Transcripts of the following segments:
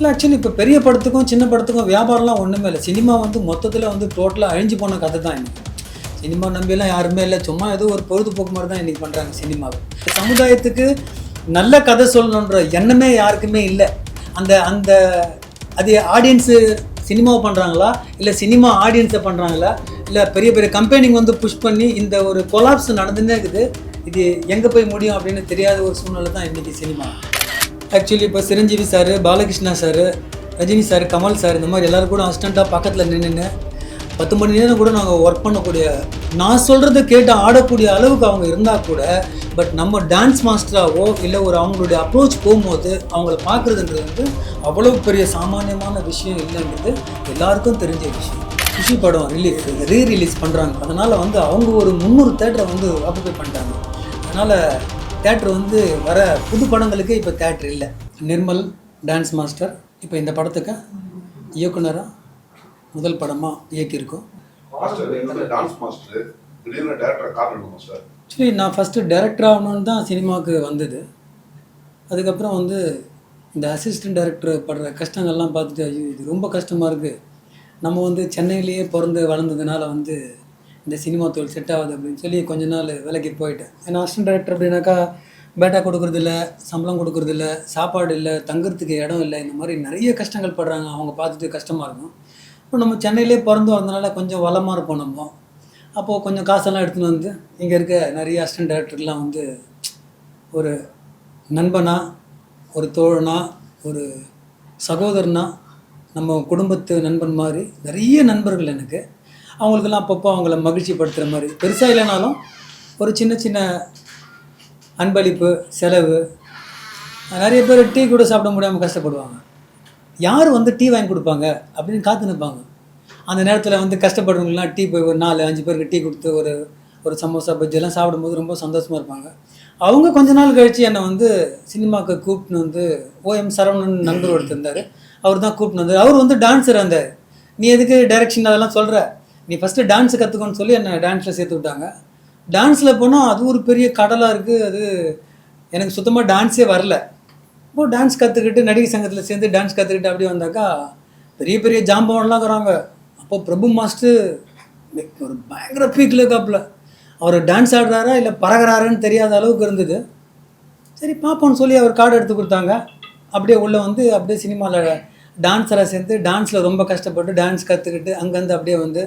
இல்லை ஆக்சுவலி இப்போ பெரிய படத்துக்கும் சின்ன படத்துக்கும் வியாபாரம்லாம் ஒன்றுமே இல்லை. சினிமா வந்து மொத்தத்தில் வந்து டோட்டலாக அழிஞ்சு போன கதை தான் இன்றைக்கி. சினிமா நம்பியெல்லாம் யாருமே இல்லை. சும்மா ஏதோ ஒரு பொழுதுபோக்கு மாதிரி தான் இன்றைக்கி பண்ணுறாங்க சினிமாவை. சமுதாயத்துக்கு நல்ல கதை சொல்லணுன்ற எண்ணமே யாருக்குமே இல்லை. அந்த அந்த அது ஆடியன்ஸு சினிமாவை பண்ணுறாங்களா, இல்லை சினிமா ஆடியன்ஸை பண்ணுறாங்களா, இல்லை பெரிய பெரிய கம்பெனிங்க வந்து புஷ் பண்ணி இந்த ஒரு கொலாப்ஸ் நடந்துன்னே இருக்குது. இது எங்கே போய் முடியும் அப்படின்னு தெரியாத ஒரு சூழ்நிலை தான் இன்றைக்கி சினிமா. ஆக்சுவலி இப்போ Chiranjeevi sir, Balakrishna sir, Rajini sir, Kamal sir, இந்த மாதிரி எல்லோரும் கூட அசிஸ்டண்ட்டாக பக்கத்தில் நின்று 10 மணி நேரம் கூட நாங்கள் ஒர்க் பண்ணக்கூடிய, நான் சொல்கிறத கேட்டு ஆடக்கூடிய அளவுக்கு அவங்க இருந்தால் கூட, பட் நம்ம டான்ஸ் மாஸ்டராகவோ இல்லை ஒரு அவங்களுடைய அப்ரோச் போகும்போது அவங்கள பார்க்குறதுன்றது வந்து அவ்வளோ பெரிய சாமானியமான விஷயம் இல்லைன்றது எல்லாருக்கும் தெரிஞ்ச விஷயம். குஷி படம் ரீரிலீஸ் பண்ணுறாங்க. அதனால் வந்து அவங்க ஒரு 300 தேட்டரை வந்து ஆக்குபை பண்ணிட்டாங்க. அதனால் தேட்டர் வந்து வர புது படங்களுக்கு இப்போ தேட்டர் இல்லை. நிர்மல் டான்ஸ் மாஸ்டர் இப்போ இந்த படத்துக்கு இயக்குனராக முதல் படமாக இயக்கியிருக்கோம். ஆக்சுவலி நான் ஃபஸ்ட்டு டைரக்டர் ஆகணுன்னு தான் சினிமாவுக்கு வந்தது. அதுக்கப்புறம் வந்து இந்த அசிஸ்டன்ட் டைரக்டர் படுற கஷ்டங்கள்லாம் பார்த்துட்டு, ஐயோ இது ரொம்ப கஷ்டமாக இருக்குது, நம்ம வந்து சென்னையிலேயே பிறந்து வளர்ந்ததுனால வந்து இந்த சினிமா தொழில் செட் ஆகுது அப்படின்னு சொல்லி கொஞ்ச நாள் விலைக்கு போயிட்டேன். ஏன்னா அசிஸ்டன்ட் டைரக்டர் அப்படின்னாக்கா பேட்டா கொடுக்குறதில்ல, சம்பளம் கொடுக்குறதில்ல, சாப்பாடு இல்லை, தங்குறதுக்கு இடம் இல்லை, இந்த மாதிரி நிறைய கஷ்டங்கள் படுறாங்க. அவங்க பார்த்துட்டு கஷ்டமாக இருக்கும். இப்போ நம்ம சென்னையிலே பிறந்து வந்ததுனால கொஞ்சம் வளமாக இருப்போம் நம்ம. அப்போது கொஞ்சம் காசெல்லாம் எடுத்துன்னு வந்து இங்கே இருக்க நிறைய அசிஸ்டன்ட் டைரக்டர்லாம் வந்து ஒரு நண்பனா, ஒரு தோழனா, ஒரு சகோதரனா, நம்ம குடும்பத்து நண்பன் மாதிரி நிறைய நண்பர்கள் எனக்கு. அவங்களுக்கெல்லாம் அப்பப்போ அவங்கள மகிழ்ச்சி படுத்துகிற மாதிரி, பெருசாக இல்லைனாலும் ஒரு சின்ன சின்ன அன்பளிப்பு, செலவு. நிறைய பேர் டீ கூட சாப்பிட முடியாமல் கஷ்டப்படுவாங்க. யார் வந்து டீ வாங்கி கொடுப்பாங்க அப்படின்னு காத்து நிற்பாங்க. அந்த நேரத்தில் வந்து கஷ்டப்படுறவங்களாம் டீ போய் ஒரு 4-5 பேருக்கு டீ கொடுத்து ஒரு சமோசா பஜ்ஜியெல்லாம் சாப்பிடும்போது ரொம்ப சந்தோஷமாக இருப்பாங்க. அவங்க கொஞ்ச நாள் கழித்து என்னை வந்து சினிமாவுக்கு கூப்பிட்டுன்னு வந்து ஓஎம் சரவணன் நண்பர் எடுத்திருந்தார். அவர் தான் கூப்பிட்டுன்னு வந்தார். அவர் வந்து டான்ஸர் இருந்தார். நீ எதுக்கு டைரக்ஷன் அதெல்லாம் சொல்கிற, நீ ஃபஸ்ட்டு டான்ஸு கற்றுக்கோன்னு சொல்லி என்னை டான்ஸில் சேர்த்து விட்டாங்க. டான்ஸில் போனால் அது ஒரு பெரிய கடலாக இருக்குது. அது எனக்கு சுத்தமாக டான்ஸே வரல. இப்போது டான்ஸ் கற்றுக்கிட்டு நடிகை சங்கத்தில் சேர்ந்து டான்ஸ் கற்றுக்கிட்டு அப்படியே வந்தாக்கா பெரிய பெரிய ஜாம்பவன்லாம் இருக்கிறாங்க. அப்போது பிரபு மாஸ்டர் ஒரு பயங்கர பீக்கில் இருக்காப்புல. அவர் டான்ஸ் ஆடுறாரா இல்லை பறகுறாருன்னு தெரியாத அளவுக்கு இருந்தது. சரி பார்ப்போன்னு சொல்லி அவர் கார்டு எடுத்து கொடுத்தாங்க. அப்படியே உள்ளே வந்து அப்படியே சினிமாவில் டான்ஸராக சேர்ந்து டான்ஸில் ரொம்ப கஷ்டப்பட்டு டான்ஸ் கற்றுக்கிட்டு அங்கேருந்து அப்படியே வந்து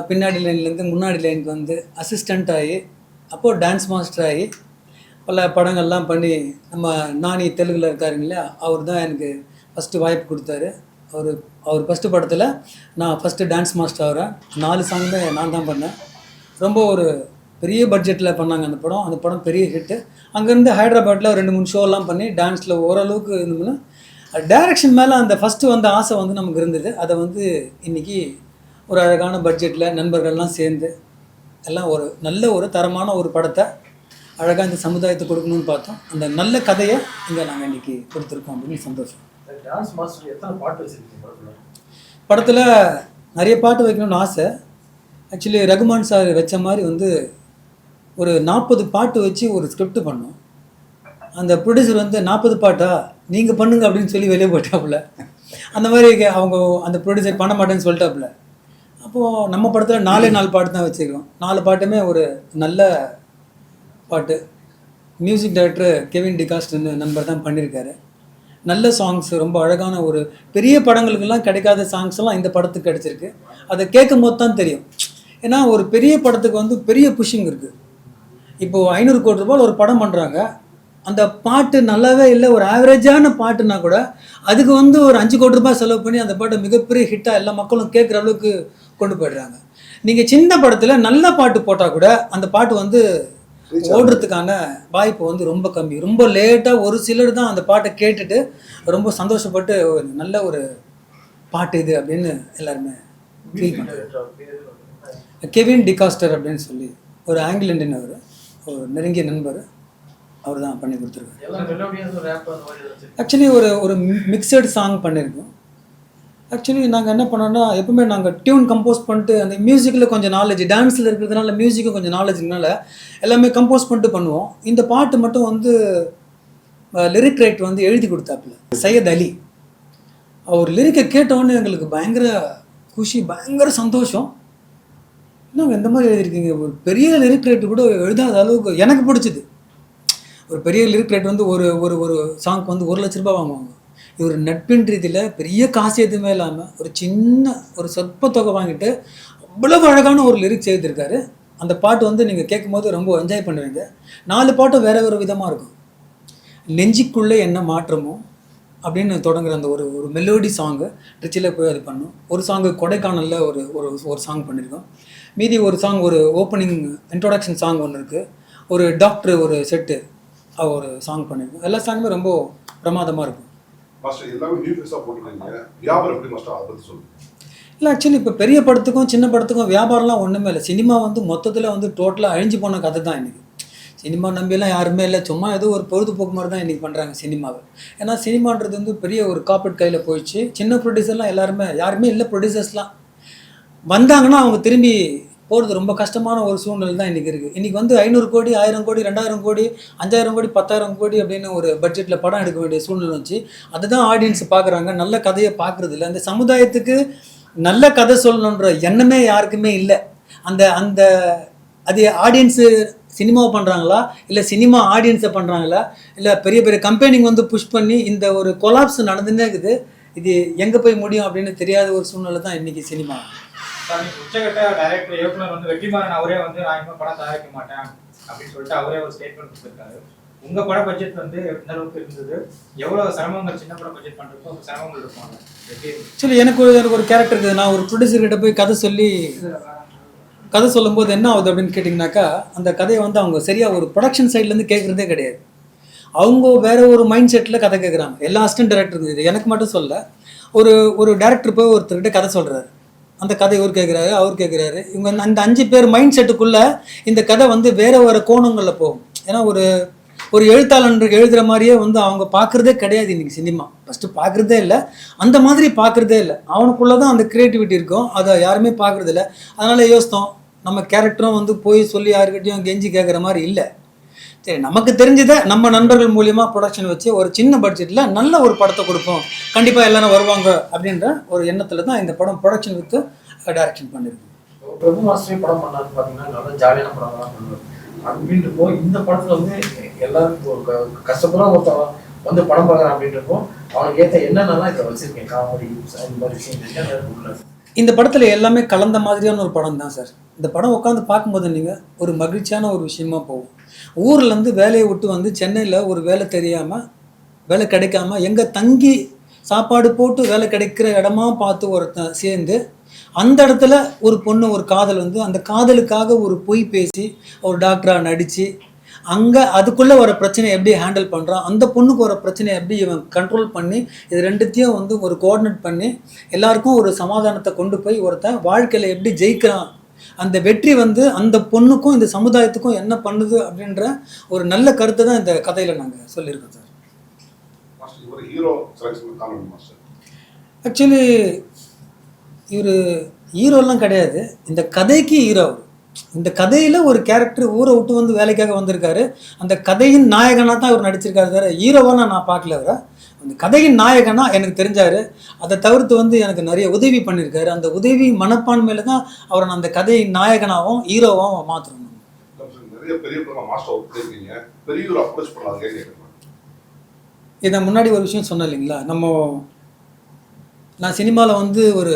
பின்னாடி லைன்லேருந்து முன்னாடி லைனுக்கு வந்து அசிஸ்டண்ட் ஆகி அப்போது டான்ஸ் மாஸ்டர் ஆகி பல படங்கள்லாம் பண்ணி நம்ம நானி தெலுங்கில் இருக்காருங்களே, அவர் தான் எனக்கு ஃபஸ்ட்டு வாய்ப்பு கொடுத்தாரு. அவர் ஃபஸ்ட்டு படத்தில் நான் ஃபஸ்ட்டு டான்ஸ் மாஸ்டர் ஆகிறேன். 4 சாங்குமே நான் தான் பண்ணேன். ரொம்ப ஒரு பெரிய பட்ஜெட்டில் பண்ணாங்க அந்த படம். அந்த படம் பெரிய ஹிட்டு. அங்கேருந்து ஹைதராபாத்தில் 2-3 ஷோலாம் பண்ணி டான்ஸில் ஓரளவுக்கு இருந்தோம்னா டைரக்ஷன் மேலே அந்த ஃபஸ்ட்டு வந்த ஆசை வந்து நமக்கு இருந்தது. அதை வந்து இன்றைக்கி ஒரு அழகான பட்ஜெட்டில் நண்பர்கள்லாம் சேர்ந்து எல்லாம் ஒரு நல்ல ஒரு தரமான ஒரு படத்தை அழகாக இந்த சமுதாயத்துக்கு கொடுக்கணும்னு பார்த்தோம். அந்த நல்ல கதையை இங்கே நாங்கள் இன்றைக்கி கொடுத்துருக்கோம் அப்படின்னு சந்தோஷம். டான்ஸ் மாஸ்டர் எத்தனை பாட்டு வச்சுருக்கீங்க படத்தில்? நிறைய பாட்டு வைக்கணும்னு ஆசை. ஆக்சுவலி ரகுமான் சார் வச்ச மாதிரி வந்து ஒரு 40 பாட்டு வச்சு ஒரு ஸ்கிரிப்ட் பண்ணோம். அந்த ப்ரொடியூசர் வந்து 40 பாட்டா நீங்கள் பண்ணுங்க அப்படின்னு சொல்லி வெளியே போயிட்டாப்புல. அந்த மாதிரி அவங்க அந்த ப்ரொடியூசர் பண்ண மாட்டேன்னு சொல்லிட்டாப்புல. அப்போது நம்ம படத்தில் 4 பாட்டு தான் வச்சுருக்கோம். 4 பாட்டுமே ஒரு நல்ல பாட்டு. மியூசிக் டைரக்டர் கெவின் டிகாஸ்ட்னு நண்பர் தான் பண்ணியிருக்காரு. நல்ல சாங்ஸ், ரொம்ப அழகான ஒரு பெரிய படங்களுக்கெல்லாம் கிடைக்காத சாங்ஸ் எல்லாம் இந்த படத்துக்கு கிடச்சிருக்கு. அதை கேட்கும் போது தான் தெரியும். ஏன்னா ஒரு பெரிய படத்துக்கு வந்து பெரிய புஷிங் இருக்குது. இப்போது 500 கோடி ரூபாய் ஒரு படம் பண்ணுறாங்க. அந்த பாட்டு நல்லாவே இல்லை, ஒரு ஆவரேஜான பாட்டுனா கூட அதுக்கு வந்து ஒரு 5 கோடி ரூபாய் செலவு பண்ணி அந்த பாட்டை மிகப்பெரிய ஹிட்டாக எல்லா மக்களும் கேட்குற அளவுக்கு கொண்டு போயிடுறாங்க. நீங்கள் சின்ன படத்தில் நல்ல பாட்டு போட்டால் கூட அந்த பாட்டு வந்து ஓடுறதுக்கான வாய்ப்பு வந்து ரொம்ப கம்மி. ரொம்ப லேட்டாக ஒரு சிலர் தான் அந்த பாட்டை கேட்டுட்டு ரொம்ப சந்தோஷப்பட்டு நல்ல ஒரு பாட்டு இது அப்படின்னு எல்லாருமே ஃபீல் பண்ணுறாங்க. கெவின் டிகாஸ்டர் அப்படின்னு சொல்லி ஒரு ஆங்கில் இண்டியன், அவர் ஒரு நெருங்கிய நண்பர், அவர் தான் பண்ணி கொடுத்துருக்காரு. ஆக்சுவலி ஒரு மிக்சடு சாங் பண்ணியிருக்கோம். ஆக்சுவலி நாங்கள் என்ன பண்ணோன்னா, எப்பவுமே நாங்கள் டியூன் கம்போஸ் பண்ணிட்டு அந்த மியூசிக்கில் கொஞ்சம் நாலேஜ், டான்ஸில் இருக்கிறதுனால மியூசிக்கும் கொஞ்சம் நாலேஜ்னால எல்லாமே கம்போஸ் பண்ணிட்டு பண்ணுவோம். இந்த பாட்டு மட்டும் வந்து லிரிக் ரைட் வந்து எழுதி கொடுத்தாப்புல சையத் அலி. அவர் லிரிக்கை கேட்டவுடனே எங்களுக்கு பயங்கர குஷி, பயங்கர சந்தோஷம். இன்னும் எந்த மாதிரி எழுதியிருக்கீங்க, ஒரு பெரிய லிரிக் ரைட்டர் கூட எழுதாத அளவுக்கு எனக்கு பிடிச்சிது. ஒரு பெரிய லிரிக் ரைட்டர் வந்து ஒரு ஒரு ஒரு சாங்க்கு வந்து 1 லட்ச ரூபாய் வாங்குவாங்க. இவர் நட்பின் ரீதியில் பெரிய காசு எதுவுமே இல்லாமல் ஒரு சின்ன ஒரு சொற்ப தொகை வாங்கிட்டு அவ்வளவு அழகான ஒரு லிரிக்ஸ் எழுதியிருக்காரு. அந்த பாட்டு வந்து நீங்கள் கேட்கும்போது ரொம்ப என்ஜாய் பண்ணுவீங்க. 4 பாட்டும் வேறு வேறு விதமாக இருக்கும். நெஞ்சிக்குள்ளே என்ன மாற்றமோ அப்படின்னு தொடங்குற அந்த ஒரு ஒரு மெலோடி சாங்கு ரிச்சில் போய் அது பண்ணும். ஒரு சாங்கு கொடைக்கானலில் ஒரு ஒரு ஒரு சாங் பண்ணியிருக்கோம். மீதி ஒரு சாங் ஒரு ஓப்பனிங் இன்ட்ரோடக்ஷன் சாங் ஒன்று இருக்குது. ஒரு டாக்டர் ஒரு செட்டு ஒரு சாங் பண்ணியிருக்கோம். எல்லா சாங்குமே ரொம்ப பிரமாதமாக இருக்கும். மாஸ்டர் எல்லாமே நியூ ஃபேஸாக போட்டுருக்கீங்க, வியாபாரம் எப்படி மாஸ்டர் அதை பற்றி சொல்லுங்கள். இல்லை, ஆக்சுவலி இப்போ பெரிய படத்துக்கும் சின்ன படத்துக்கும் வியாபாரம்லாம் ஒன்றுமே இல்லை. சினிமா வந்து மொத்தத்தில் வந்து டோட்டலாக அழிஞ்சு போன கதை தான் இன்றைக்கி. சினிமா நம்பியெல்லாம் யாருமே இல்லை, சும்மா ஏதோ ஒரு பொழுதுபோக்கு மாதிரி தான் இன்றைக்கி பண்ணுறாங்க சினிமாவை. ஏன்னா சினிமான்றது வந்து பெரிய ஒரு கார்ப்பரேட் கையில் போயிடுச்சு. சின்ன ப்ரொடியூசர்லாம் யாருமே இல்லை. ப்ரொடியூசர்ஸ்லாம் வந்தாங்கன்னா அவங்க திரும்பி போகிறது ரொம்ப கஷ்டமான ஒரு சூழ்நிலை தான் இன்றைக்கி இருக்குது. இன்றைக்கி வந்து 500 கோடி 1000 கோடி 2000 கோடி 5000 கோடி 10000 கோடி அப்படின்னு ஒரு பட்ஜெட்டில் படம் எடுக்க வேண்டிய சூழ்நிலை வந்துச்சு. அதுதான் ஆடியன்ஸ் பார்க்குறாங்க, நல்ல கதையை பார்க்குறது இல்லை. அந்த சமுதாயத்துக்கு நல்ல கதை சொல்லணுன்ற எண்ணமே யாருக்குமே இல்லை. அந்த அந்த அது ஆடியன்ஸு சினிமாவை பண்ணுறாங்களா, இல்லை சினிமா ஆடியன்ஸை பண்ணுறாங்களா, இல்லை பெரிய பெரிய கம்பெனிங்க வந்து புஷ் பண்ணி இந்த ஒரு கொலாப்ஸ் நடந்துன்னே இருக்குது. இது எங்கே போய் முடியும் அப்படின்னு தெரியாத ஒரு சூழ்நிலை தான் இன்றைக்கி சினிமா. உச்சகட்ட டைரக்டர் இயக்குனர் வந்து வெற்றிமாறன் அவரே வந்து நான் இனிமே படம் தயாரிக்க மாட்டேன் அப்படின்னு சொல்லிட்டு அவரே ஒரு ஸ்டேட்மெண்ட் கொடுத்துருக்காரு. உங்க பட பட்ஜெட் வந்து எந்த அளவுக்கு இருந்தது, எவ்வளவு சிரமங்கள் சின்ன படம் பட்ஜெட் பண்றதுக்கும் ஒரு சிரமங்கள் இருப்பாங்க? ஆக்சுவலி எனக்கு ஒரு கேரக்டர் இருக்குது. நான் ஒரு ப்ரொடியூசர்கிட்ட போய் கதை சொல்லும்போது என்ன ஆகுது அப்படின்னு கேட்டிங்கனாக்கா, அந்த கதையை வந்து அவங்க சரியாக ஒரு ப்ரொடக்ஷன் சைட்லேருந்து கேட்குறதே கிடையாது. அவங்க வேறு ஒரு மைண்ட் செட்டில் கதை கேட்குறாங்க. எல்லா அசிஸ்டன்ட் டேரக்டர் இது எனக்கு மட்டும் சொல்ல, ஒரு டேரக்டர் போய் ஒருத்தர்கிட்ட கதை சொல்கிறாரு. அந்த கதை இவர் கேட்குறாரு, அவர் கேட்குறாரு. இவங்க அந்த 5 பேர் மைண்ட் செட்டுக்குள்ளே இந்த கதை வந்து வேறு கோணங்களில் போகும். ஏன்னா ஒரு எழுத்தாளர் எழுதுகிற மாதிரியே வந்து அவங்க பார்க்குறதே கிடையாது இன்றைக்கி. சினிமா ஃபஸ்ட்டு பார்க்குறதே இல்லை, அந்த மாதிரி பார்க்குறதே இல்லை. அவனுக்குள்ளே தான் அந்த க்ரியேட்டிவிட்டி இருக்கும், அதை யாருமே பார்க்குறதில்ல. அதனால் யோசித்தோம், நம்ம கேரக்டரும் வந்து போய் சொல்லி யாருக்கிட்டையும் கெஞ்சி கேட்குற மாதிரி இல்லை. சரி, நமக்கு தெரிஞ்சதை நம்ம நண்பர்கள் மூலியமாக ப்ரொடக்ஷன் வச்சு ஒரு சின்ன பட்ஜெட்டில் நல்ல ஒரு படத்தை கொடுப்போம், கண்டிப்பாக எல்லாரும் வருவாங்க அப்படின்ற ஒரு எண்ணத்தில் தான் இந்த படம் ப்ரொடக்ஷன் வித்து டைரக்ஷன் பண்ணியிருக்கோம். பிரபு மாஸ்டர் படம் பண்ணாருன்னு பார்த்தீங்கன்னா நல்லா ஜாலியான படம் தான் பண்ணுவார். அப்படின்றப்போ இந்த படத்தில் வந்து எல்லாருக்கும் ஒரு கஷ்டப்படாம ஒருத்தவன் வந்து படம் பார்க்குறான் அப்படின்றப்போ அவனுக்கு ஏற்ற என்னென்னலாம் இதை வச்சுருக்கேன், காமெடி இந்த மாதிரி விஷயம். இந்த படத்தில் எல்லாமே கலந்த மாதிரியான ஒரு படம் தான் சார். இந்த படம் உட்காந்து பார்க்கும்போது நீங்கள் ஒரு மகிழ்ச்சியான ஒரு விஷயமா போகும். ஊர்லேருந்து வேலையை விட்டு வந்து சென்னையில் ஒரு வேலை தெரியாமல், வேலை கிடைக்காம, எங்கே தங்கி சாப்பாடு போட்டு வேலை கிடைக்கிற இடமா பார்த்து ஒருத்தன் சேர்ந்து அந்த இடத்துல ஒரு பொண்ணு ஒரு காதல் வந்து அந்த காதலுக்காக ஒரு பொய் பேசி ஒரு டாக்டராக நடித்து அங்கே அதுக்குள்ளே வர பிரச்சனையை எப்படி ஹேண்டில் பண்ணுறான், அந்த பொண்ணுக்கு வர பிரச்சனையை எப்படி இவன் கண்ட்ரோல் பண்ணி இது ரெண்டுத்தையும் வந்து ஒரு கோஆர்டினேட் பண்ணி எல்லாருக்கும் ஒரு சமாதானத்தை கொண்டு போய் ஒருத்தன் வாழ்க்கையில் எப்படி ஜெயிக்கிறான், அந்த வெற்றி வந்து அந்த பொண்ணுக்கும் இந்த சமுதாயத்துக்கும் என்ன பண்ணுது அப்படின்ற ஒரு நல்ல கருத்தை தான் இந்த கதையில் நாங்கள் சொல்லியிருக்கோம் சார். ஆக்சுவலி இவர் ஹீரோலாம் கிடையாது, இந்த கதைக்கு ஹீரோ. இந்த கதையில் ஒரு கேரக்டர் ஊரை விட்டு வந்து வேலைக்காக வந்திருக்காரு. அந்த கதையின் நாயகனாக தான் இவர் நடிச்சிருக்காரு. வேறு ஹீரோவாக நான் பார்க்கல. அவரை அந்த கதையின் நாயகனாக எனக்கு தெரிஞ்சார். அதை தவிர்த்து வந்து எனக்கு நிறைய உதவி பண்ணியிருக்காரு. அந்த உதவி மனப்பான்மையில் தான் அவரை நான் அந்த கதையின் நாயகனாகவும் ஹீரோவாகவும் மாற்றணும். இதை முன்னாடி ஒரு விஷயம் சொன்னேன் இல்லைங்களா, நான் சினிமாவில் வந்து ஒரு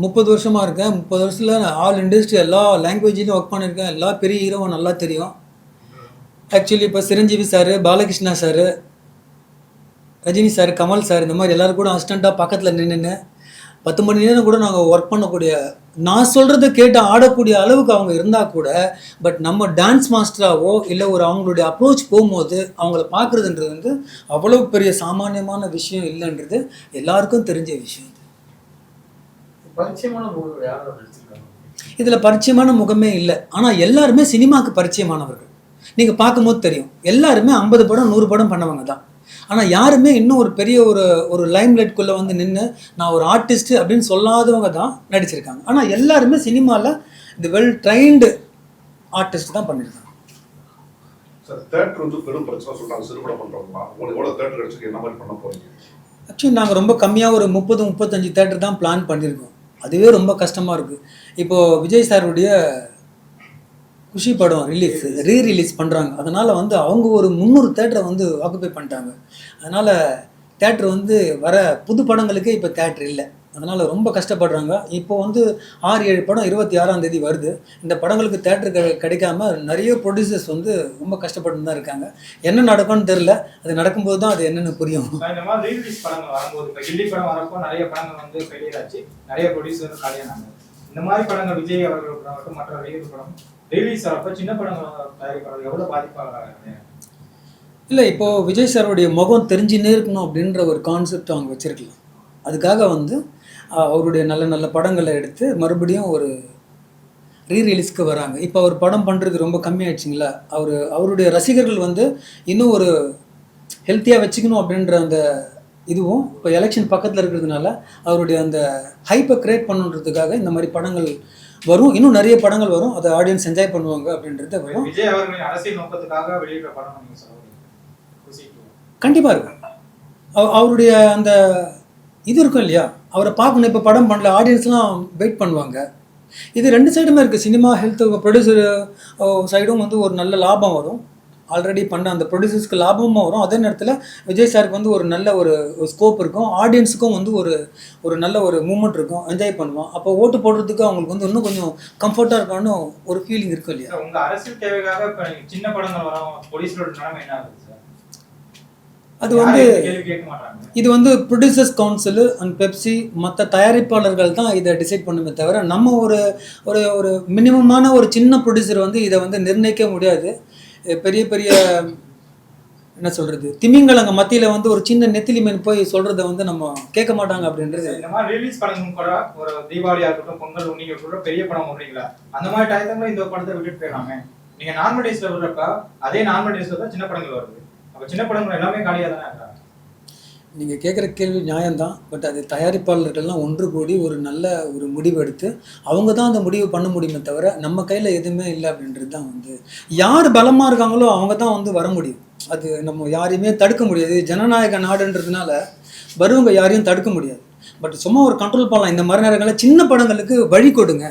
30 வருஷமாக இருக்கேன். 30 வருஷத்தில் ஆல் இண்டஸ்ட்ரி எல்லா லாங்குவேஜ்லையும் ஒர்க் பண்ணியிருக்கேன். எல்லா பெரிய ஹீரோவும் நல்லா தெரியும். ஆக்சுவலி இப்போ Chiranjeevi sir, Balakrishna sir, Rajini sir, Kamal sir, இந்த மாதிரி எல்லோரும் கூட அசிஸ்டண்ட்டாக பக்கத்தில் நின்று 10 மணி நேரம் கூட நாங்கள் ஒர்க் பண்ணக்கூடிய, நான் சொல்கிறத கேட்டு ஆடக்கூடிய அளவுக்கு அவங்க இருந்தால் கூட, பட் நம்ம டான்ஸ் மாஸ்டராகவோ இல்லை ஒரு அவங்களுடைய அப்ரோச் போகும்போது அவங்கள பார்க்குறதுன்றது வந்து அவ்வளோ பெரிய சாமானியமான விஷயம் இல்லைன்றது எல்லாருக்கும் தெரிஞ்ச விஷயம். இதில் பரிச்சயமான முகமே இல்லை. ஆனால் எல்லாருமே சினிமாவுக்கு பரிச்சயமானவர்கள். நீங்கள் பார்க்கும்போது தெரியும், எல்லாருமே 50 படம் 100 படம் பண்ணவங்க தான். ஆனால் யாருமே இன்னும் ஒரு பெரிய ஒரு லைம்லைட்குள்ளே வந்து நின்று நான் ஒரு ஆர்டிஸ்ட் அப்படின்னு சொல்லாதவங்க தான் நடிச்சிருக்காங்க. ஆனால் எல்லாருமே சினிமாவில் இந்த வெல் ட்ரைன்டு ஆர்டிஸ்ட் தான் பண்ணியிருக்காங்க. சார், தியேட்டர் வந்து பெரும் பிரச்சனை சொல்கிறாங்க, சிறுபடம் பண்ணுறவங்களா. உங்களுக்கு எவ்வளோ தியேட்டர் கிடச்சிருக்கு, என்ன மாதிரி பண்ண போகிறீங்க? ஆக்சுவலி நாங்கள் ரொம்ப கம்மியாக ஒரு 30-35 தேட்டர் தான் பிளான் பண்ணியிருக்கோம். அதுவே ரொம்ப கஷ்டமாக இருக்குது. இப்போது விஜய் சாருடைய குஷி படம் ரீரிலீஸ் பண்ணுறாங்க. அதனால் வந்து அவங்க ஒரு 300 தேட்டரை வந்து ஆக்குபை பண்ணிட்டாங்க. அதனால் தேட்ரு வந்து வர புது படங்களுக்கே இப்போ தேட்ரு இல்லை. அதனால் ரொம்ப கஷ்டப்படுறாங்க. இப்போ வந்து 6-7 படம் 26ஆம் தேதி வருது. இந்த படங்களுக்கு தேட்ரு கிடைக்காம நிறைய ப்ரொடியூசர்ஸ் வந்து ரொம்ப கஷ்டப்பட்டு தான் இருக்காங்க. என்ன நடக்கும்னு தெரில. அது நடக்கும்போது தான் அது என்னென்னு புரியும். இந்த மாதிரி ரீரிலீஸ் படங்கள் வரும்போது இப்போ கில்லி படம் வரப்போ நிறைய படங்கள் வந்து ஃபெயிலியர் ஆச்சு, நிறைய ப்ரொடியூசர் காலியானாங்க. இந்த மாதிரி படங்கள் விஜய் அவர்கள் படம் மற்ற ரீல் படம் ரிலீஸ் ஆகிறப்ப சின்ன படங்கள் தயாரிப்பாளர் எவ்வளோ பாதிப்பாக? இல்லை, இப்போது விஜய் சாருடைய முகம் தெரிஞ்சுன்னே இருக்கணும் அப்படின்ற ஒரு கான்செப்ட் அவங்க வச்சுருக்கலாம். அதுக்காக வந்து அவருடைய நல்ல நல்ல படங்களை எடுத்து மறுபடியும் ஒரு ரீரிலீஸ்க்கு வராங்க. இப்போ அவர் படம் பண்ணுறது ரொம்ப கம்மியாயிடுச்சிங்களா. அவருடைய ரசிகர்கள் வந்து இன்னும் ஒரு ஹெல்த்தியாக வச்சுக்கணும் அப்படின்ற அந்த இதுவும் இப்போ எலெக்ஷன் பக்கத்தில் இருக்கிறதுனால அவருடைய அந்த ஹைப்பை கிரியேட் பண்ணுன்றதுக்காக இந்த மாதிரி படங்கள் வரும். இன்னும் நிறைய படங்கள் வரும். அதை ஆடியன்ஸ் என்ஜாய் பண்ணுவாங்க அப்படின்றது வரும். விஜய் அவர்களின் அரசியல் நோக்கத்துக்காக வெளியிட்ட படம் நீங்கள் சொல்லுவீங்க கண்டிப்பாக இருக்கும். அவருடைய அந்த இது இருக்கும் இல்லையா, அவரை பார்க்கணும். இப்போ படம் பண்ணல, ஆடியன்ஸ்லாம் வெயிட் பண்ணுவாங்க. இது 2 சைடுமே இருக்குது. சினிமா ஹெல்த் ப்ரொடியூசர் சைடும் வந்து ஒரு நல்ல லாபம் வரும். ஆல்ரெடி பண்ண அந்த ப்ரொடியூசர்ஸ்க்கு லாபமும் வரும். அதே நேரத்தில் விஜய் சாருக்கு வந்து ஒரு நல்ல ஒரு ஸ்கோப் இருக்கும். ஆடியன்ஸுக்கும் வந்து ஒரு நல்ல ஒரு மூமெண்ட் இருக்கும். என்ஜாய் பண்ணுவோம். அப்போ ஓட்டு போடுறதுக்கு அவங்களுக்கு வந்து இன்னும் கொஞ்சம் கம்ஃபர்ட்டாக இருக்கணும்னு ஒரு ஃபீலிங் இருக்கும் இல்லையா. உங்கள் அரசியல் தேவைக்காக இப்போ சின்ன படங்கள் வரும், போலீஸோட நிலைமை என்ன ஆகுது சார்? அது வந்து இது வந்து ப்ரொடியூசர்ஸ் கவுன்சிலு அண்ட் பெப்சி மற்ற தயாரிப்பாளர்கள் தான் இதை டிசைட் பண்ணுமே தவிர நம்ம ஒரு ஒரு ஒரு மினிமமான ஒரு சின்ன ப்ரொடியூசர் வந்து இதை வந்து நிர்ணயிக்க முடியாது. பெரிய பெரிய என்ன சொல்கிறது, திமிங்கலங்க மத்தியில் வந்து ஒரு சின்ன நெத்திலி மீன் போய் சொல்கிறத வந்து நம்ம கேட்க மாட்டாங்க அப்படின்றது. இந்த மாதிரி ரிலீஸ் படங்கள் கூட ஒரு தீபாவளியாக இருக்கட்டும், பொங்கல் நீங்கள் கூட பெரிய படம் விடுறீங்களா, அந்த மாதிரி டயத்துல இந்த படத்தை விட்டுட்டு போயிடலாமே. நீங்கள் நார்மல் டேஸில் விடுறப்ப அதே நார்மல் டேஸில் தான் சின்ன படங்கள் வருது. சின்ன படங்கள் எல்லாமே காலியாக தானே இருக்கிறாங்க. நீங்கள் கேட்குற கேள்வி நியாயம்தான். பட் அது தயாரிப்பாளர்கள்லாம் ஒன்று கூடி ஒரு நல்ல ஒரு முடிவு எடுத்து அவங்க தான் அந்த முடிவு பண்ண முடியுமே தவிர நம்ம கையில் எதுவுமே இல்லை அப்படின்றது தான் வந்து யார் பலமாக இருக்காங்களோ அவங்க தான் வந்து வர முடியும். அது நம்ம யாரையுமே தடுக்க முடியாது. ஜனநாயக நாடுன்றதுனால வருவங்க யாரையும் தடுக்க முடியாது. பட் சும்மா ஒரு கண்ட்ரோல் பண்ணலாம். இந்த மாதிரி நேரங்களில் சின்ன படங்களுக்கு வழி கொடுங்க.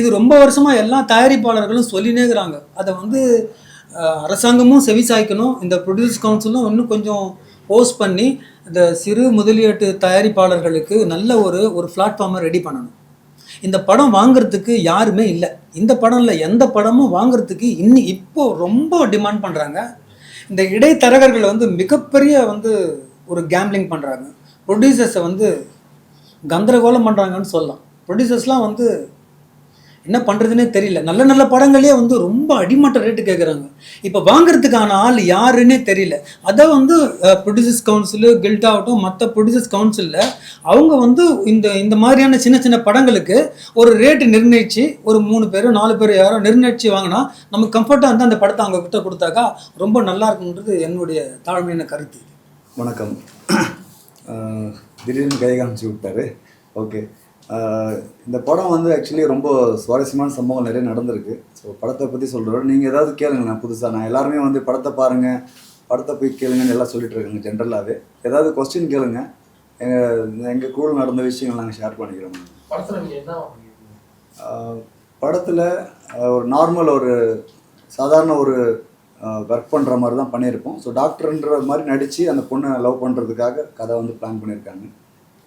இது ரொம்ப வருஷமாக எல்லா தயாரிப்பாளர்களும் சொல்லினே இருக்கிறாங்க. அதை வந்து அரசாங்கமும் செவிசாய்க்கணும். இந்த ப்ரொடியூசர்ஸ் கவுன்சிலும் இன்னும் கொஞ்சம் போஸ்ட் பண்ணி இந்த சிறு முதலீட்டு தயாரிப்பாளர்களுக்கு நல்ல ஒரு பிளாட்ஃபார்மை ரெடி பண்ணணும். இந்த படம் வாங்குறதுக்கு யாருமே இல்லை. இந்த படம் இல்லை, எந்த படமும் வாங்குறதுக்கு இப்போ ரொம்ப டிமாண்ட் பண்ணுறாங்க. இந்த இடைத்தரகர்கள் வந்து மிகப்பெரிய வந்து ஒரு கேம்லிங் பண்ணுறாங்க. ப்ரொடியூசர்ஸை வந்து கந்தரகோலம் பண்ணுறாங்கன்னு சொல்லலாம். ப்ரொடியூசர்ஸ்லாம் வந்து என்ன பண்ணுறதுனே தெரியல. நல்ல நல்ல படங்களே வந்து ரொம்ப அடிமட்ட ரேட்டு கேட்குறாங்க. இப்போ வாங்குறதுக்கான ஆள் யாருன்னே தெரியல. அதை வந்து ப்ரொடியூசர்ஸ் கவுன்சிலு கில்ட் ஆகட்டும், மற்ற ப்ரொடியூசர்ஸ் கவுன்சிலில் அவங்க வந்து இந்த மாதிரியான சின்ன சின்ன படங்களுக்கு ஒரு ரேட்டு நிர்ணயித்து ஒரு 3 பேர் 4 பேர் யாரோ நிர்ணயித்து வாங்கினா நமக்கு கம்ஃபர்ட்டாக இருந்தால் அந்த படத்தை அவங்க கிட்ட கொடுத்தாக்கா ரொம்ப நல்லா இருக்குன்றது என்னுடைய தாழ்மையான கருத்து. வணக்கம். திடீர்னு கை காமிச்சு விட்டாரு. ஓகே, இந்த படம் வந்து ஆக்சுவலி ரொம்ப சுவாரஸ்யமான சம்பவம் நிறைய நடந்திருக்கு. ஸோ படத்தை பற்றி சொல்கிறோம். நீங்கள் ஏதாவது கேளுங்க. நான் புதுசாக நான் எல்லாருமே வந்து படத்தை பாருங்கள், படத்தை போய் கேளுங்கன்னு எல்லாம் சொல்லிட்டு இருக்காங்க. ஜென்ரலாகவே ஏதாவது கொஸ்டின் கேளுங்க. எங்கள் கூட நடந்த விஷயங்கள் நாங்கள் ஷேர் பண்ணிக்கிறோம். படத்தில் ஒரு நார்மல் ஒரு சாதாரண ஒரு ஒர்க் பண்ணுற மாதிரி தான் பண்ணியிருப்போம். ஸோ டாக்டர்ன்ற மாதிரி நடித்து அந்த பொண்ணை லவ் பண்ணுறதுக்காக கதை வந்து பிளான் பண்ணியிருக்காங்க.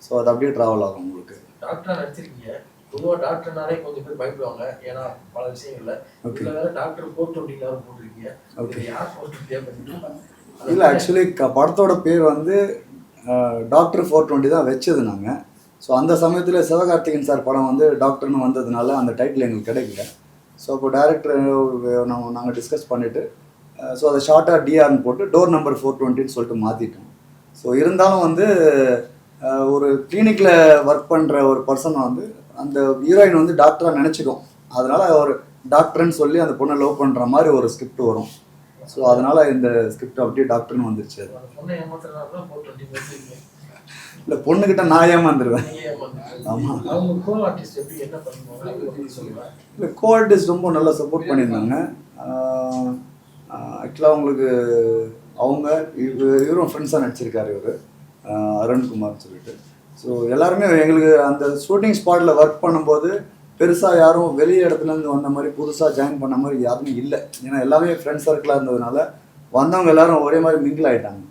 ஸோ அது அப்படியே ட்ராவல் ஆகும். உங்களுக்கு டாக்டரா நடிச்சிருக்கீங்க. பொதுவாக டாக்டர்னாலே கொஞ்சம் பேர் பயப்படுவாங்க, ஏன்னா பல விஷயங்கள்ல. இதில் வேற டாக்டர் 420 போட்டிருக்கீங்க. ஓகே, யார் 420 இல்லை, ஆக்சுவலி படத்தோட பேர் வந்து டாக்டர் 420 தான் வச்சது நாங்கள். ஸோ அந்த சமயத்தில் சிவகார்த்திகேயன் சார் படம் வந்து டாக்டர்னு வந்ததுனால அந்த டைட்டில் எங்களுக்கு கிடைக்கல. ஸோ அப்போ டேரக்டர் நாங்கள் டிஸ்கஸ் பண்ணிவிட்டு ஸோ அதை ஷார்ட்டாக டிஆர்னு போட்டு டோர் நம்பர் 420ன்னு சொல்லிட்டு மாற்றிட்டோம். ஸோ இருந்தாலும் வந்து ஒரு கிளினிக்கில் ஒர்க் பண்ணுற ஒரு பர்சன் வந்து அந்த ஹீரோயின் வந்து டாக்டராக நினச்சிக்கும். அதனால் ஒரு டாக்டர்னு சொல்லி அந்த பொண்ணை லவ் பண்ணுற மாதிரி ஒரு ஸ்கிரிப்ட் வரும். ஸோ அதனால் இந்த ஸ்கிரிப்ட் அப்படியே டாக்டர்னு வந்துருச்சு. இல்லை, பொண்ணுக்கிட்ட நான் ஏமாந்துருவேன். ஆமாம். இல்லை, கோ ஆர்டிஸ்ட் ரொம்ப நல்லா சப்போர்ட் பண்ணியிருந்தாங்க. ஆக்சுவலாக அவங்களுக்கு அவங்க இவரும் ஃப்ரெண்ட்ஸாக நடிச்சிருக்காரு. இவர் அருண்குமார்னு சொல்லிட்டு. ஸோ எல்லாருமே எங்களுக்கு அந்த ஷூட்டிங் ஸ்பாட்டில் ஒர்க் பண்ணும்போது பெருசாக யாரும் வெளி இடத்துலேருந்து வந்த மாதிரி புதுசாக ஜாயின் பண்ண மாதிரி யாருமே இல்லை. ஏன்னா எல்லாமே ஃப்ரெண்ட்ஸ் சர்க்கிளாக இருந்ததுனால வந்தவங்க எல்லாரும் ஒரே மாதிரி மிங்கிள் ஆகிட்டாங்க.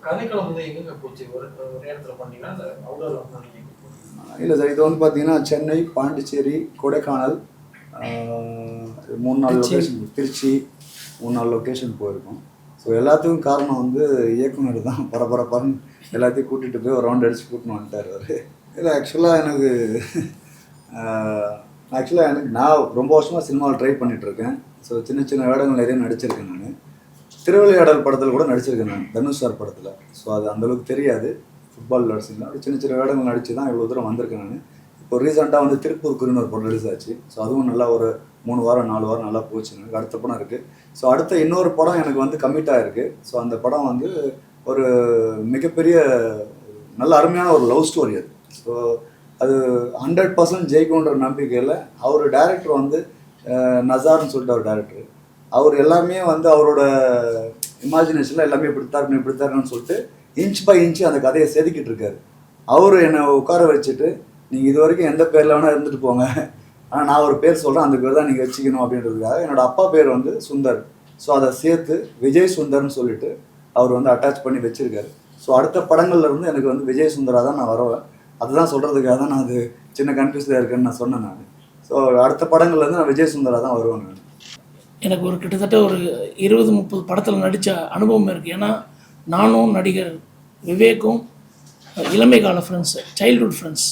கதைக்களம் வந்து எங்கெங்க போச்சு? ஒரு இடத்துல பண்ணீங்கன்னா அந்த அவுட்டோர் பண்ணீங்க? இல்லை சார், இது வந்து பார்த்தீங்கன்னா சென்னை, பாண்டிச்சேரி, கொடைக்கானல், 3-4 லொக்கேஷன், திருச்சி 3-4 லொக்கேஷன் போயிருக்கோம். ஸோ எல்லாத்துக்கும் காரணம் வந்து இயக்குனர் தான். பரபரப்பான்னு எல்லாத்தையும் கூட்டிகிட்டு போய் ஒரு ரவுண்ட் அடித்து கூட்டின்னு வந்துட்டார் அவர். இல்லை ஆக்சுவலாக எனக்கு நான் ரொம்ப வருஷமாக சினிமாவில் ட்ரை பண்ணிகிட்ருக்கேன். ஸோ சின்ன சின்ன வேடங்கள் நிறைய நடிச்சிருக்கேன். நான் திருவிளையாடல் படத்தில் கூட நடிச்சிருக்கேன், நான் தனுஷ் சார் படத்தில். ஸோ அது அந்தளவுக்கு தெரியாது, ஃபுட்பால் நடிச்சிருந்தேன். அப்படி சின்ன சின்ன வேடங்கள் நடித்து தான் இவ்வளோ தூரம் வந்திருக்கேன். நான் இப்போ ரீசெண்டாக வந்து திருப்பூர் குறின்னு ஒரு படம் ரிலீஸ் ஆச்சு. ஸோ அதுவும் நல்லா ஒரு 3 வாரம் 4 வாரம் நல்லா போச்சு. எனக்கு அடுத்த படம் இருக்குது. ஸோ அடுத்த இன்னொரு படம் எனக்கு வந்து கமிட் ஆகிருக்கு. ஸோ அந்த படம் வந்து ஒரு மிகப்பெரிய நல்ல அருமையான ஒரு லவ் ஸ்டோரி அது. ஸோ அது 100% ஜெயிக்கும்ன்ற நம்பிக்கையில் அவர் டைரக்டர் வந்து நசார்னு சொல்லிட்டு அவர் டைரக்டர், அவர் எல்லாமே வந்து அவரோட இமேஜினேஷனில் எல்லாமே இப்படித்தாருன்னு சொல்லிட்டு இன்ச் பை இன்ச்சு அந்த கதையை செதுக்கிட்டு இருக்காரு. அவர் என்னை உட்கார வச்சுட்டு, நீங்கள் இது வரைக்கும் எந்த பேரில் வேணால் இருந்துட்டு போங்க, ஆனால் நான் ஒரு பேர் சொல்கிறேன், அந்த பேர் தான் நீங்கள் வச்சுக்கணும் அப்படின்றதுக்காக என்னோடய அப்பா பேர் வந்து சுந்தர். ஸோ அதை சேர்த்து விஜய் சுந்தர்னு சொல்லிட்டு அவர் வந்து அட்டாச் பண்ணி வச்சுருக்காரு. ஸோ அடுத்த படங்கள்ல இருந்து எனக்கு வந்து விஜய் சுந்தராக தான் நான் வருவேன். அதுதான் சொல்கிறதுக்காக தான் நான் அது சின்ன கன்ஃபியூஸாக இருக்கேன்னு நான் சொன்னேன். நான் ஸோ அடுத்த படங்கள்லேருந்து நான் விஜய் சுந்தராக தான் வருவேன். நான் எனக்கு ஒரு கிட்டத்தட்ட ஒரு 20-30 படத்தில் நடித்த அனுபவம் இருக்குது. ஏன்னா நானும் நடிகர் விவேக்கும் இளமை கால ஃப்ரெண்ட்ஸு, சைல்ட்ஹுட் ஃப்ரெண்ட்ஸ்,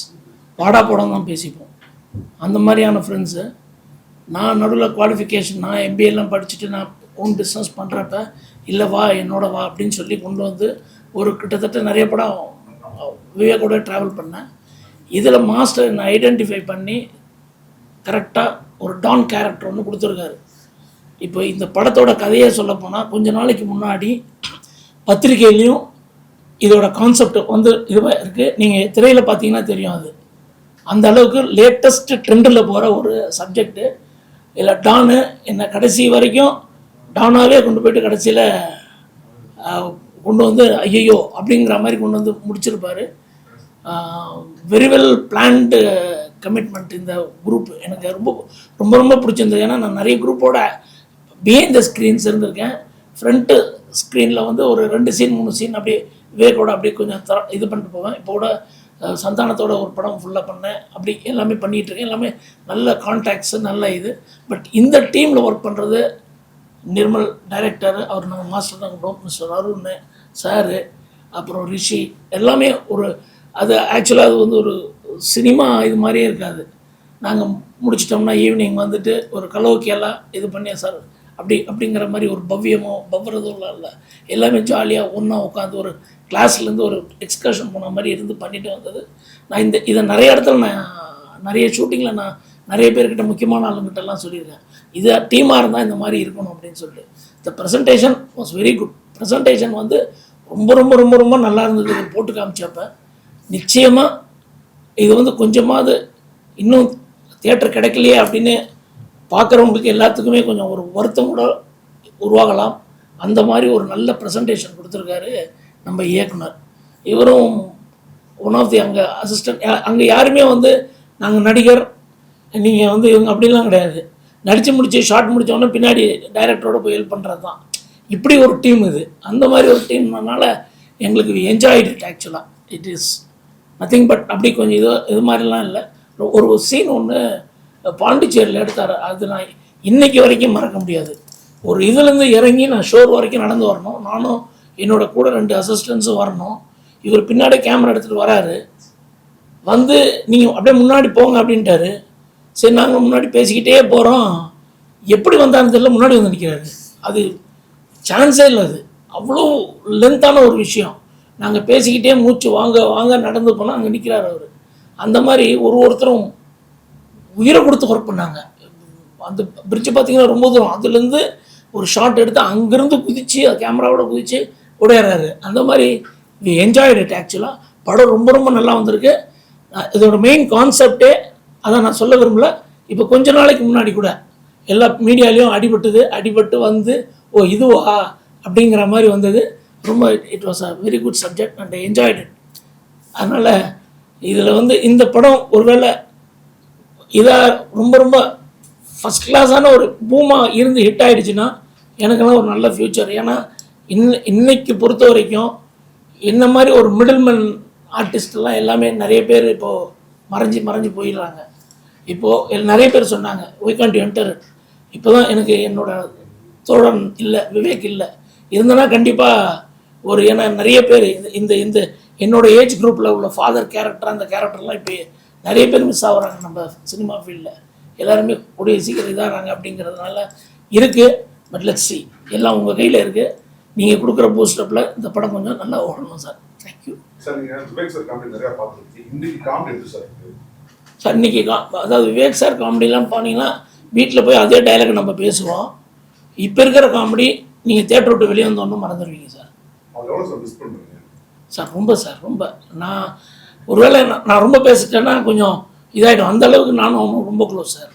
வாடா போடம் தான் பேசிப்போம். அந்த மாதிரியான ஃப்ரெண்ட்ஸு. நான் நடுவில் குவாலிஃபிகேஷன், நான் எம்பிஏலாம் படிச்சுட்டு நான் ஓன் பிஸ்னஸ் பண்ணுறப்ப இல்லை வா என்னோட வா அப்படின்னு சொல்லி கொண்டு வந்து ஒரு கிட்டத்தட்ட நிறைய படம் விவேக்கோட ட்ராவல் பண்ணேன். இதில் மாஸ்டர் என்னை ஐடென்டிஃபை பண்ணி கரெக்டாக ஒரு டான் கேரக்டர் ஒன்று கொடுத்துருக்காரு. இப்போ இந்த படத்தோட கதையை சொல்ல போனால் கொஞ்ச நாளைக்கு முன்னாடி பத்திரிகையிலையும் இதோட கான்செப்ட் வந்து இதுவாக இருக்குது. நீங்கள் திரையில் பார்த்தீங்கன்னா தெரியும். அது அந்த அளவுக்கு லேட்டஸ்ட் ட்ரெண்டில் போகிற ஒரு சப்ஜெக்டு. இல்லை டானு என்னை கடைசி வரைக்கும் டானாவே கொண்டு போயிட்டு கடைசியில் கொண்டு வந்து ஐயோ அப்படிங்கிற மாதிரி கொண்டு வந்து முடிச்சிருப்பார். வெரி வெல் பிளான்டு கமிட்மெண்ட் இந்த குரூப். எனக்கு ரொம்ப ரொம்ப ரொம்ப பிடிச்சிருந்தது. ஏன்னா நான் நிறைய குரூப்போட பிஹைண்ட் த ஸ்க்ரீன்ஸ் இருந்திருக்கேன். ஃப்ரண்ட்டு ஸ்க்ரீனில் வந்து ஒரு 2 சீன் 3 சீன் அப்படியே விவேக்கோட அப்படியே கொஞ்சம் இது பண்ணிட்டு போவேன். இப்போ கூட சந்தானத்தோட ஒரு படம் ஃபுல்லாக பண்ணேன். அப்படி எல்லாமே பண்ணிகிட்ருக்கேன். எல்லாமே நல்ல கான்டாக்ட்ஸு, நல்ல இது. பட் இந்த டீமில் ஒர்க் பண்ணுறது நிர்மல் டைரக்டர், அவர் நாங்கள் மாஸ்டர் தான் கூப்பிடுவோம், மிஸ்டர் அருண் சாரு, அப்புறம் ரிஷி, எல்லாமே ஒரு அது ஆக்சுவலாக அது வந்து ஒரு சினிமா இது மாதிரியே இருக்காது. நாங்கள் முடிச்சிட்டோம்னா ஈவினிங் வந்துட்டு ஒரு கலோக்கியெல்லாம் இது பண்ணி சார் அப்படிங்கிற மாதிரி ஒரு பவ்யறதும் இல்லை. எல்லாமே ஜாலியாக ஒன்றா உட்காந்து ஒரு கிளாஸ்லேருந்து ஒரு எக்ஸ்கர்ஷன் போன மாதிரி இருந்து பண்ணிட்டு வந்தது. நான் இதை நிறைய இடத்துல நான் நிறைய ஷூட்டிங்கில் நான் நிறைய பேர்கிட்ட முக்கியமான ஆளுங்கிட்டலாம் சொல்லியிருக்கேன். இது டீமாக இருந்தால் இந்த மாதிரி இருக்கணும் அப்படின்னு சொல்லிட்டு. The presentation was very good. Presentation வந்து ரொம்ப ரொம்ப ரொம்ப ரொம்ப நல்லா இருந்தது. இது போட்டு காமிச்சப்போ நிச்சயமாக இது வந்து கொஞ்சமாவது இன்னும் தியேட்டர் கிடைக்கலையே அப்படின்னு பார்க்குறவங்களுக்கு எல்லாத்துக்குமே கொஞ்சம் ஒரு வருத்தம் கூட உருவாகலாம். அந்த மாதிரி ஒரு நல்ல ப்ரெசன்டேஷன் கொடுத்துருக்காரு நம்ம இயக்குனர். இவரும் ஒன் ஆஃப் தி அங்கே அசிஸ்டன்ட். அங்கே யாருமே வந்து நாங்கள் நடிகர் நீங்கள் வந்து இவங்க அப்படிலாம் கிடையாது. நடித்து முடிச்சு ஷார்ட் முடித்தோடனே பின்னாடி டைரக்டரோட போய் ஹெல்ப் பண்ணுறது தான். இப்படி ஒரு டீம் இது. அந்த மாதிரி ஒரு டீம்னால எங்களுக்கு என்ஜாய்டு இட். ஆக்சுவலாக இட் இஸ் நத்திங் பட் அப்படி கொஞ்சம் இது மாதிரிலாம் இல்லை. ஒரு சீன் ஒன்று பாண்டிச்சேரியில் எடுத்தார். அது நான் இன்றைக்கி வரைக்கும் மறக்க முடியாது. ஒரு இதுலேருந்து இறங்கி நான் ஷோர் வரைக்கும் நடந்து வரணும். நானும் என்னோட கூட 2 அசிஸ்டன்ஸும் வரணும். இவர் பின்னாடி கேமரா எடுத்துகிட்டு வராரு. வந்து நீங்கள் அப்படியே முன்னாடி போங்க அப்படின்ட்டாரு. சரி நாங்கள் முன்னாடி பேசிக்கிட்டே போகிறோம். எப்படி வந்தான்னு தெரியல, முன்னாடி வந்து நிற்கிறாரு. அது சான்ஸே இல்லை. அது அவ்வளோ லென்த்தான ஒரு விஷயம். நாங்கள் பேசிக்கிட்டே மூச்சு வாங்க வாங்க நடந்து போனால் அங்கே நிற்கிறார் அவர். அந்த மாதிரி ஒருத்தரும் உயிரை கொடுத்து ஒர்க் பண்ணாங்க. அந்த பிரிட்ஜு பார்த்தீங்கன்னா ரொம்ப தூரம். அதுலேருந்து ஒரு ஷாட் எடுத்து அங்கேருந்து குதித்து கேமராவோட குதித்து உடையிறாரு. அந்த மாதிரி வி என்ஜாய்டு இட். ஆக்சுவலாக படம் ரொம்ப ரொம்ப நல்லா வந்திருக்கு. இதோட மெயின் கான்செப்டே அதான் நான் சொல்ல விரும்பல. இப்போ கொஞ்ச நாளைக்கு முன்னாடி கூட எல்லா மீடியாலையும் அடிபட்டு வந்து ஓ இதுவா அப்படிங்கிற மாதிரி வந்தது. ரொம்ப it was a very good subject and I enjoyed it. அதனால் இதில் வந்து இந்த படம் ஒருவேளை இதாக ரொம்ப ரொம்ப ஃபஸ்ட் கிளாஸான ஒரு பூமாக இருந்து ஹிட் ஆகிடுச்சுன்னா எனக்கெல்லாம் ஒரு நல்ல ஃப்யூச்சர். ஏன்னா இன்னைக்கு பொறுத்த வரைக்கும் என்ன மாதிரி ஒரு மிடில்மேன் ஆர்டிஸ்டெல்லாம் எல்லாமே நிறைய பேர் இப்போது மறைஞ்சு போயிடுறாங்க. இப்போது நிறைய பேர் சொன்னாங்க ஒய் காண்ட் யூ என்டர். இப்போ தான் எனக்கு என்னோட தோழன் இல்லை, விவேக் இல்லை, இருந்தனா கண்டிப்பாக ஒரு ஏன்னா நிறைய பேர் இந்த இந்த என்னோட ஏஜ் குரூப்பில் உள்ள ஃபாதர் கேரக்டர் அந்த கேரக்டர்லாம் இப்போ நிறைய பேர் மிஸ் ஆகுறாங்க நம்ம சினிமா ஃபீல்டில். எல்லாருமே கூடிய சீக்கிரம் இதாகிறாங்க அப்படிங்கிறதுனால இருக்குது. பட் லெட்ஸ் சி, எல்லாம் உங்கள் கையில் இருக்குது. நீங்கள் கொடுக்குற பூஸ்டப்பில் இந்த படம் கொஞ்சம் நல்லா ஓடணும் சார். Thank you sir. நீங்கள் விவேக் சார் காமெடி நிறையா பார்த்துருக்கீங்க, இன்னைக்கு காமெடி எப்படி சார் இருக்கு சார்? இன்றைக்கி அதாவது விவேக் சார் காமெடிலாம் போனீங்கன்னா வீட்டில் போய் அதே டைலாக் நம்ம பேசுவோம். இப்போ இருக்கிற காமெடி நீங்கள் தேட்டர் விட்டு வெளியே வந்தோன்னு மறந்துடுவீங்க சார். அது எவ்வளோ சார் மிஸ் பண்ணுறீங்க சார்? ரொம்ப சார், ரொம்ப. நான் ஒருவேளை நான் ரொம்ப பேசிட்டேன்னா கொஞ்சம் இதாகிடும். அந்த அளவுக்கு நானும் அவனும் ரொம்ப க்ளோஸ் சார்.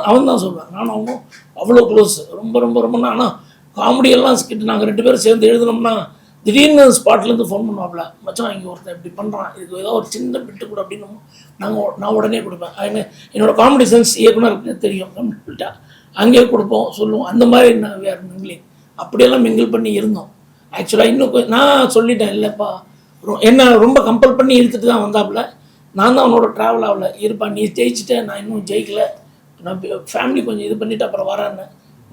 அவன் தான் சொல்லுவேன், நானும் அவனும் அவ்வளோ க்ளோஸ். ரொம்ப ரொம்ப ரொம்ப. ஆனால் காமெடியெல்லாம் ஸ்கிட் நாங்கள் 2 பேரும் சேர்ந்து எழுதினோம்னா திடீர்னு ஸ்பாட்லேருந்து ஃபோன் பண்ணுவாப்ல, மச்சான் இங்கே ஒருத்தன் இப்படி பண்ணுறான், இதுக்கு ஏதோ ஒரு சின்ன பிட்டு கூட அப்படின்னு நான் உடனே கொடுப்பேன். என்னோடய காமெடி சென்ஸ் இயக்குனருக்கு தெரியும் கம்ப்ளீட்டாக. அங்கேயே கொடுப்போம், சொல்லுவோம். அந்த மாதிரி நான் வேறு மிங்கிலிங் அப்படியெல்லாம் மிங்கிள் பண்ணி இருந்தோம். ஆக்சுவலாக இன்னும் நான் சொல்லிட்டேன் இல்லைப்பா, என்ன ரொம்ப கம்பல் பண்ணி இழுத்துட்டு தான் வந்தாப்புல. நான் தான் அவனோட ட்ராவல் ஆகல, இருப்பா நீ ஜெயிச்சிட்டேன், நான் இன்னும் ஜெயிக்கல, நான் ஃபேமிலி கொஞ்சம் இது பண்ணிவிட்டு அப்புறம் வரேன்னு.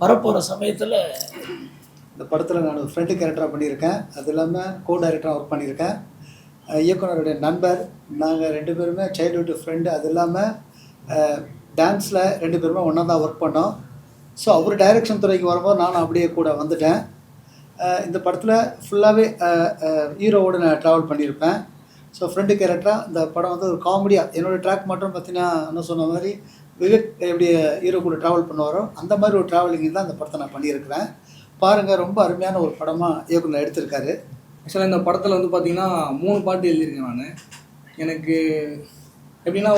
வரப்போகிற சமயத்தில் இந்த படத்தில் நான் ஒரு ஃப்ரெண்டு கேரக்டராக பண்ணியிருக்கேன். அது இல்லாமல் கோ டைரக்டராக ஒர்க் பண்ணியிருக்கேன். இயக்குனருடைய நண்பர். நாங்கள் 2 பேருமே சைல்ட்ஹுட் ஃப்ரெண்டு. அது இல்லாமல் டான்ஸில் 2 பேருமே ஒன்றா தான் ஒர்க் பண்ணோம். ஸோ அவர் டைரக்ஷன் துறைக்கு வரும்போது நானும் அப்படியே கூட வந்துட்டேன். இந்த படத்தில் ஃபுல்லாகவே ஹீரோவோடு நான் ட்ராவல் பண்ணியிருப்பேன். ஸோ ஃப்ரெண்டு கேரக்டராக இந்த படம் வந்து ஒரு காமெடியாக, என்னோடய ட்ராக் மட்டும் பார்த்தீங்கன்னா என்ன சொன்ன மாதிரி விவேக் எப்படி ஹீரோ கூட ட்ராவல் பண்ணுவாரோ அந்த மாதிரி ஒரு ட்ராவலிங் தான் இந்த படத்தை நான் பண்ணியிருக்கிறேன். பாருங்கள், ரொம்ப அருமையான ஒரு படமாக இயக்குனர் எடுத்திருக்காரு. ஆக்சுவலாக இந்த படத்தில் வந்து பார்த்திங்கன்னா 3 பாட்டு எழுதியிருக்கேன் நான். எனக்கு எப்படின்னா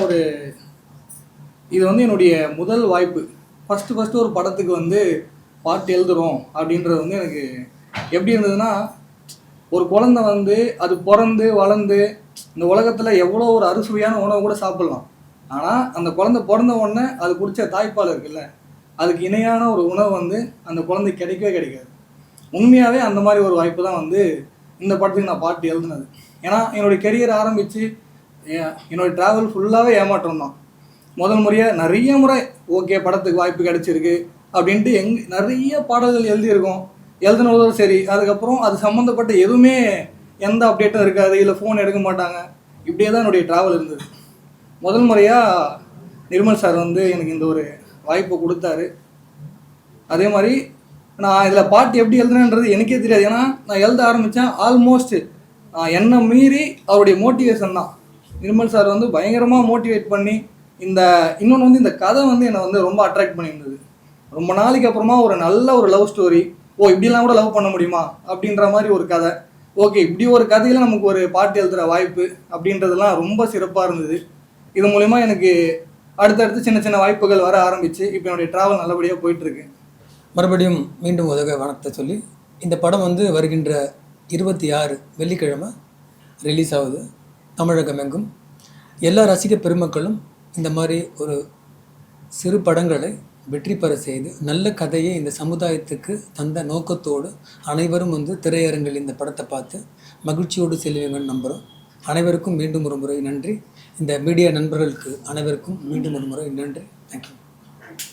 இது வந்து என்னுடைய முதல் வாய்ப்பு. ஃபஸ்ட்டு ஒரு படத்துக்கு வந்து பாட்டு எழுதுகிறோம் அப்படின்றது வந்து எனக்கு எப்படி இருந்ததுன்னா, ஒரு குழந்தை வந்து அது பிறந்து வளர்ந்து இந்த உலகத்தில் எவ்வளோ ஒரு அறுசுவையான உணவு கூட சாப்பிட்லாம். ஆனால் அந்த குழந்தை பிறந்த உடனே அது குடித்த தாய்ப்பால் இருக்குல்ல, அதுக்கு இணையான ஒரு உணவு வந்து அந்த குழந்தைக்கு கிடைக்கவே கிடைக்காது. உண்மையாகவே அந்த மாதிரி ஒரு வாய்ப்பு தான் வந்து இந்த படத்துக்கு நான் பாட்டு எழுதுனது. ஏன்னா என்னுடைய கெரியர் ஆரம்பித்து என்னுடைய ட்ராவல் ஃபுல்லாகவே ஏமாற்றம் தான். முதல் முறையாக நிறைய முறை ஓகே படத்துக்கு வாய்ப்பு கிடைச்சிருக்கு அப்படின்ட்டு நிறைய பாடல்கள் எழுதியிருக்கோம். எழுதுனதோடு சரி, அதுக்கப்புறம் அது சம்மந்தப்பட்ட எதுவுமே எந்த அப்டேட்டும் இருக்காது, இல்லை ஃபோன் எடுக்க மாட்டாங்க. இப்படியே தான் என்னுடைய ட்ராவல் இருந்தது. முதல் முறையாக நிர்மல் சார் வந்து எனக்கு இந்த ஒரு வாய்ப்பை கொடுத்தாரு. அதே மாதிரி நான் இதில் பாட்டு எப்படி எழுதுனேன்றது எனக்கே தெரியாது. ஏன்னா நான் எழுத ஆரம்பித்தேன் ஆல்மோஸ்ட் என்னை மீறி அவருடைய மோட்டிவேஷன் தான். நிர்மல் சார் வந்து பயங்கரமாக மோட்டிவேட் பண்ணி இன்னொன்று வந்து இந்த கதை வந்து என்னை வந்து ரொம்ப அட்ராக்ட் பண்ணியிருந்தது. ரொம்ப நாளைக்கு அப்புறமா ஒரு நல்ல ஒரு லவ் ஸ்டோரி, இப்படிலாம் கூட லவ் பண்ண முடியுமா அப்படின்ற மாதிரி ஒரு கதை. ஓகே, இப்படி ஒரு கதையில் நமக்கு ஒரு பாட்டு எழுதுகிற வாய்ப்பு அப்படின்றதெல்லாம் ரொம்ப சிறப்பாக இருந்தது. இது மூலிமா எனக்கு அடுத்தடுத்து சின்ன சின்ன வாய்ப்புகள் வர ஆரம்பித்து இப்போ என்னுடைய ட்ராவல் நல்லபடியாக போயிட்டுருக்கு. மறுபடியும் மீண்டும் உதக வணக்கத்தை சொல்லி, இந்த படம் வந்து வருகின்ற 26 வெள்ளிக்கிழமை ரிலீஸ் ஆகுது தமிழகம் எங்கும். எல்லா ரசிக பெருமக்களும் இந்த மாதிரி ஒரு சிறு படங்களை வெற்றி பெற செய்து நல்ல கதையை இந்த சமுதாயத்துக்கு தந்த நோக்கத்தோடு அனைவரும் வந்து திரையரங்கில் இந்த படத்தை பார்த்து மகிழ்ச்சியோடு செல்வீங்கன்னு நம்புகிறோம். அனைவருக்கும் மீண்டும் ஒரு முறை நன்றி. இந்த மீடியா நண்பர்களுக்கு அனைவருக்கும் மீண்டும் ஒரு முறை நன்றி. தேங்க்யூ.